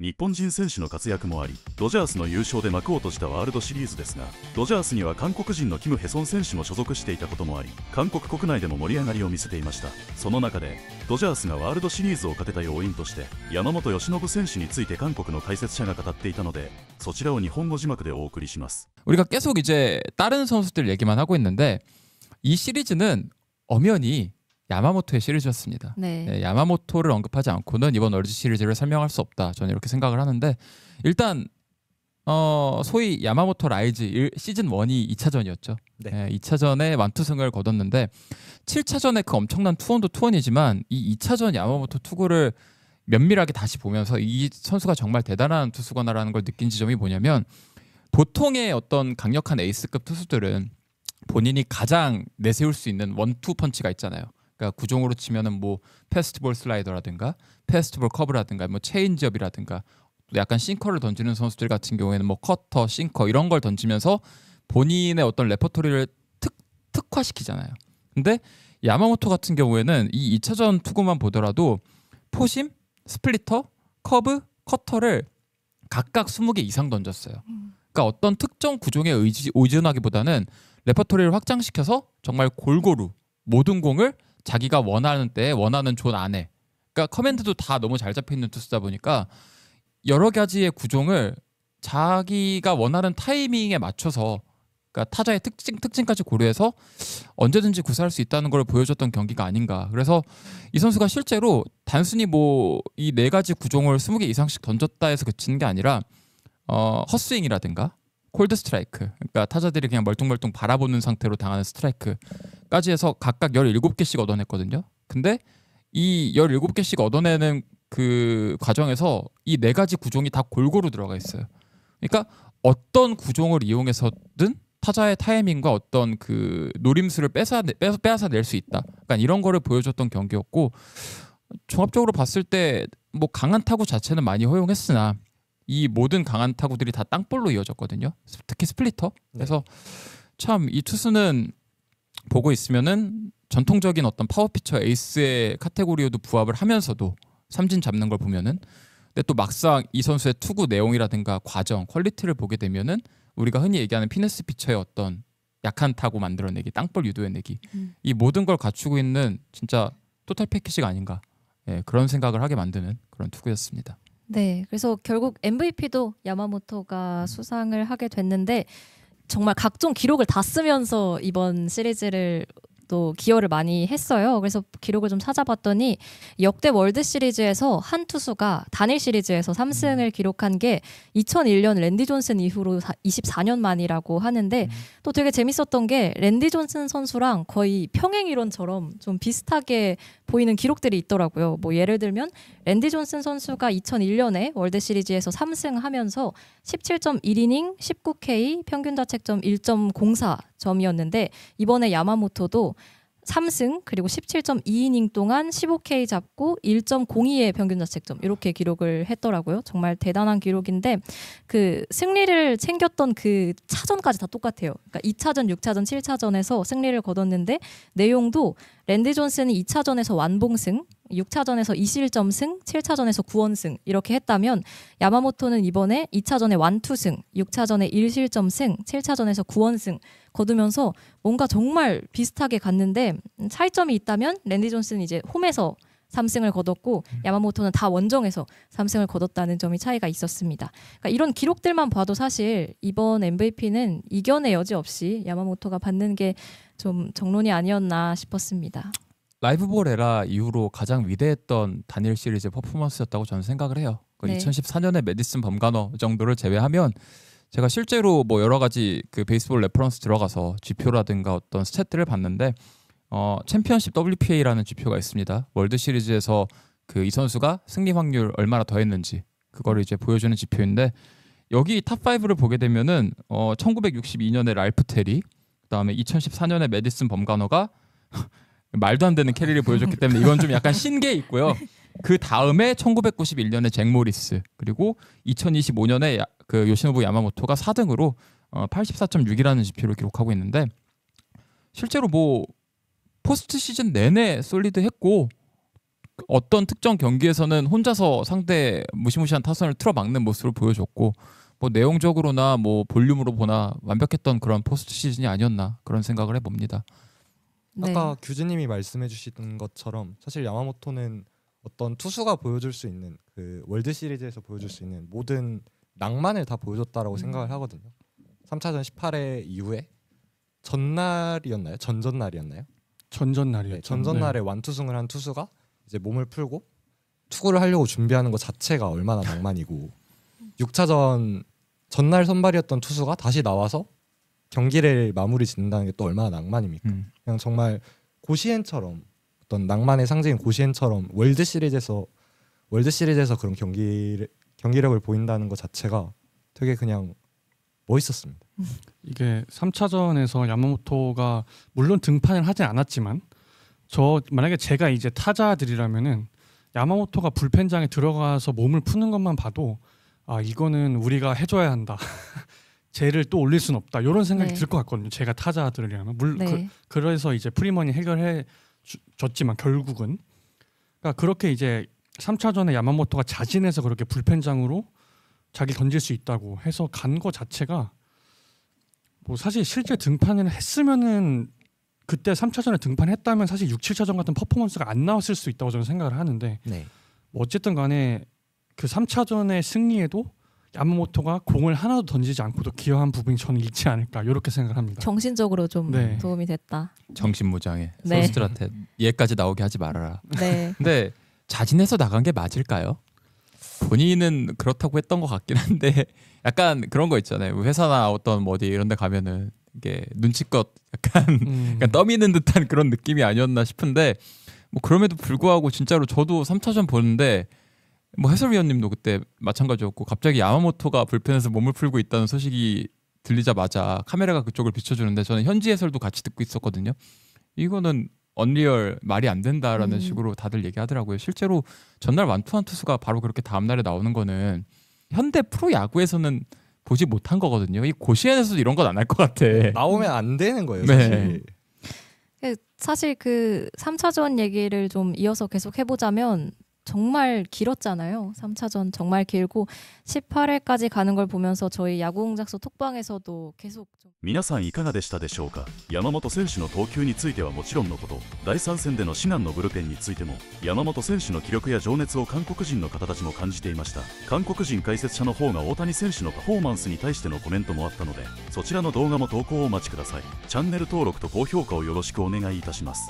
日本人選手の活躍もあり、ドジャースの優勝で幕を閉じたワールドシリーズですが、ドジャースには韓国人のキム・ヘソン選手も所属していたこともあり、韓国国内でも盛り上がりを見せていました。その中でドジャースがワールドシリーズを勝てた要因として、山本由伸選手について韓国の解説者が語っていたので、そちらを日本語字幕でお送りします。 우리가 계속 이제 다른 선수들 얘기만 하고 있는데, 이 시리즈는 엄연히 야마모토의 시리즈였습니다. 네. 야마모토를 언급하지 않고는 이번 월드 시리즈를 설명할 수 없다, 저는 이렇게 생각을 하는데, 일단 소위 야마모토 라이즈 시즌 1이 2차전이었죠. 네. 2차전에 완투승을 거뒀는데, 7차전에 그 엄청난 투혼도 투혼이지만 이 2차전 야마모토 투구를 면밀하게 다시 보면서 이 선수가 정말 대단한 투수구나라는 걸 느낀 지점이 뭐냐면, 보통의 어떤 강력한 에이스급 투수들은 본인이 가장 내세울 수 있는 원투 펀치가 있잖아요. 그러니까 구종으로 치면은 뭐 패스트볼 슬라이더라든가 패스트볼 커브라든가 뭐 체인지업이라든가, 약간 싱커를 던지는 선수들 같은 경우에는 뭐 커터, 싱커 이런 걸 던지면서 본인의 어떤 레퍼토리를 특화시키잖아요. 근데 야마모토 같은 경우에는 이 2차전 투구만 보더라도 포심, 스플리터, 커브, 커터를 각각 20개 이상 던졌어요. 그러니까 어떤 특정 구종에 의존하기보다는 레퍼토리를 확장시켜서 정말 골고루 모든 공을 자기가 원하는 때에 원하는 존 안에, 그러니까 커맨드도 다 너무 잘 잡혀있는 투수다 보니까 여러 가지의 구종을 자기가 원하는 타이밍에 맞춰서, 그러니까 타자의 특징까지 고려해서 언제든지 구사할 수 있다는 걸 보여줬던 경기가 아닌가. 그래서 이 선수가 실제로 단순히 뭐 이 네 가지 구종을 20개 이상씩 던졌다 해서 그치는 게 아니라 헛스윙이라든가 콜드 스트라이크, 그러니까 타자들이 그냥 멀뚱멀뚱 바라보는 상태로 당하는 스트라이크까지 해서 각각 17개씩 얻어냈거든요. 근데 이 17개씩 얻어내는 그 과정에서 이 네 가지 구종이 다 골고루 들어가 있어요. 그러니까 어떤 구종을 이용해서든 타자의 타이밍과 어떤 그 노림수를 빼앗아낼 수 있다, 그러니까 이런 거를 보여줬던 경기였고, 종합적으로 봤을 때 뭐 강한 타구 자체는 많이 허용했으나 이 모든 강한 타구들이 다 땅볼로 이어졌거든요. 특히 스플리터. 그래서 참 이 투수는 보고 있으면은 전통적인 어떤 파워피처 에이스의 카테고리에도 부합을 하면서도 삼진 잡는 걸 보면은, 근데 또 막상 이 선수의 투구 내용이라든가 과정, 퀄리티를 보게 되면은 우리가 흔히 얘기하는 피네스 피처의 어떤 약한 타구 만들어내기, 땅볼 유도해내기, 이 모든 걸 갖추고 있는 진짜 토탈 패키지가 아닌가, 그런 생각을 하게 만드는 그런 투구였습니다. 네, 그래서 결국 MVP도 야마모토가 수상을 하게 됐는데, 정말 각종 기록을 다 쓰면서 이번 시리즈를 또 기여를 많이 했어요. 그래서 기록을 좀 찾아봤더니 역대 월드 시리즈에서 한 투수가 단일 시리즈에서 3승을 기록한 게 2001년 랜디 존슨 이후로 24년 만이라고 하는데, 또 되게 재밌었던 게 랜디 존슨 선수랑 거의 평행 이론처럼 좀 비슷하게 보이는 기록들이 있더라고요. 뭐 예를 들면 랜디 존슨 선수가 2001년에 월드 시리즈에서 3승하면서 17.1이닝 19K 평균 자책점 1.04점이었는데, 이번에 야마모토도 3승 그리고 17.2이닝 동안 15K 잡고 1.02의 평균 자책점, 이렇게 기록을 했더라고요. 정말 대단한 기록인데, 그 승리를 챙겼던 그 차전까지 다 똑같아요. 그러니까 2차전, 6차전, 7차전에서 승리를 거뒀는데, 내용도 랜디 존슨이 2차전에서 완봉승, 6차전에서 2실점승, 7차전에서 9원승 이렇게 했다면, 야마모토는 이번에 2차전에 완투승, 6차전에 1실점승, 7차전에서 9원승 거두면서 뭔가 정말 비슷하게 갔는데, 차이점이 있다면 랜디 존슨은 이제 홈에서 3승을 거뒀고 야마모토는 다 원정에서 3승을 거뒀다는 점이 차이가 있었습니다. 그러니까 이런 기록들만 봐도 사실 이번 MVP는 이견의 여지 없이 야마모토가 받는 게 좀 정론이 아니었나 싶었습니다. 라이브볼 에라 이후로 가장 위대했던 단일 시리즈 퍼포먼스였다고 저는 생각을 해요. 네. 2014년에 메디슨 범가너 정도를 제외하면, 제가 실제로 뭐 여러 가지 그 베이스볼 레퍼런스 들어가서 지표라든가 어떤 스탯들을 봤는데, 챔피언십 WPA라는 지표가 있습니다. 월드 시리즈에서 그 이 선수가 승리 확률 얼마나 더했는지 그거를 이제 보여주는 지표인데, 여기 탑 5를 보게 되면은 1962년에 랄프 테리, 그다음에 2014년에 메디슨 범가너가 말도 안 되는 캐리를 보여줬기 때문에 이건 좀 약간 신기해 있고요. 그 다음에 1991년에 잭 모리스, 그리고 2025년에 그 요시노부 야마모토가 4등으로 84.6이라는 지표를 기록하고 있는데, 실제로 뭐 포스트 시즌 내내 솔리드했고 어떤 특정 경기에서는 혼자서 상대 무시무시한 타선을 틀어막는 모습을 보여줬고 뭐 내용적으로나 뭐 볼륨으로 보나 완벽했던 그런 포스트 시즌이 아니었나 그런 생각을 해봅니다. 네. 아까 규진님이 말씀해주신 것처럼 사실 야마모토는 어떤 투수가 보여줄 수 있는 그 월드 시리즈에서 보여줄 수 있는 모든 낭만을 다 보여줬다라고 생각을 하거든요. 3차전 18회 이후에 전날이었나요? 전전날이었나요? 전전날이었죠. 네, 전전날에 완투승을 한 투수가 이제 몸을 풀고 투구를 하려고 준비하는 것 자체가 얼마나 낭만이고 6차전 전날 선발이었던 투수가 다시 나와서 경기를 마무리 짓는다는 게 또 얼마나 낭만입니까? 그냥 정말 고시엔처럼 어떤 낭만의 상징인 고시엔처럼 월드 시리즈에서 그런 경기력을 보인다는 것 자체가 되게 그냥 멋있었습니다. 이게 3차전에서 야마모토가 물론 등판을 하진 않았지만 만약에 제가 이제 타자들이라면은 야마모토가 불펜장에 들어가서 몸을 푸는 것만 봐도 아 이거는 우리가 해줘야 한다. 쟤를 또 올릴 수는 없다. 이런 생각이 들 것 같거든요. 제가 타자들이라면 네. 그래서 이제 프리먼이 해결해 줬지만 결국은 그러니까 그렇게 이제 3차전에 야마모토가 자진해서 그렇게 불펜장으로 자기 던질 수 있다고 해서 간 거 자체가 뭐 사실 실제 등판을 했으면은 그때 3차전에 등판했다면 사실 6, 7차전 같은 퍼포먼스가 안 나왔을 수 있다고 저는 생각을 하는데 네. 뭐 어쨌든 간에 그 3차전의 승리에도 야마모토가 공을 하나도 던지지 않고도 기여한 부분이 저는 있지 않을까 이렇게 생각을 합니다. 정신적으로 좀 네. 도움이 됐다. 정신무장해. 네. 선수들한테 얘까지 나오게 하지 말아라. 네. 근데 자진해서 나간 게 맞을까요? 본인은 그렇다고 했던 것 같긴 한데 약간 그런 거 있잖아요. 회사나 어떤 뭐 어디 이런 데 가면은 이게 눈치껏 약간 떠미는 듯한 그런 느낌이 아니었나 싶은데 뭐 그럼에도 불구하고 진짜로 저도 3차전 보는데 뭐 해설위원님도 그때 마찬가지였고 갑자기 야마모토가 불펜에서 몸을 풀고 있다는 소식이 들리자마자 카메라가 그쪽을 비춰주는데 저는 현지 해설도 같이 듣고 있었거든요. 이거는 언리얼 말이 안 된다라는 식으로 다들 얘기하더라고요. 실제로 전날 완투한 투수가 바로 그렇게 다음날에 나오는 거는 현대 프로야구에서는 보지 못한 거거든요. 이 고시엔에서도 이런 건 안 할 것 같아. 나오면 안 되는 거예요. 네. 사실. 사실 그 3차전 얘기를 좀 이어서 계속 해보자면 정말 길었잖아요. 3차전 정말 길고 18회까지 가는 걸 보면서 저희 야구공작소 톡방에서도 계속 좀 皆さんいかがでしたでしょうか。山本選手の投球についてはもちろんのこと、第3戦での至難のブルペンについても山本選手の気力や情熱を韓国人の方たちも感じていました。韓国人解説者の方が大谷選手のパフォーマンスに対してのコメントもあったので、そちらの動画も投稿をお待ちください。チャンネル登録と高評価をよろしくお願いいたします。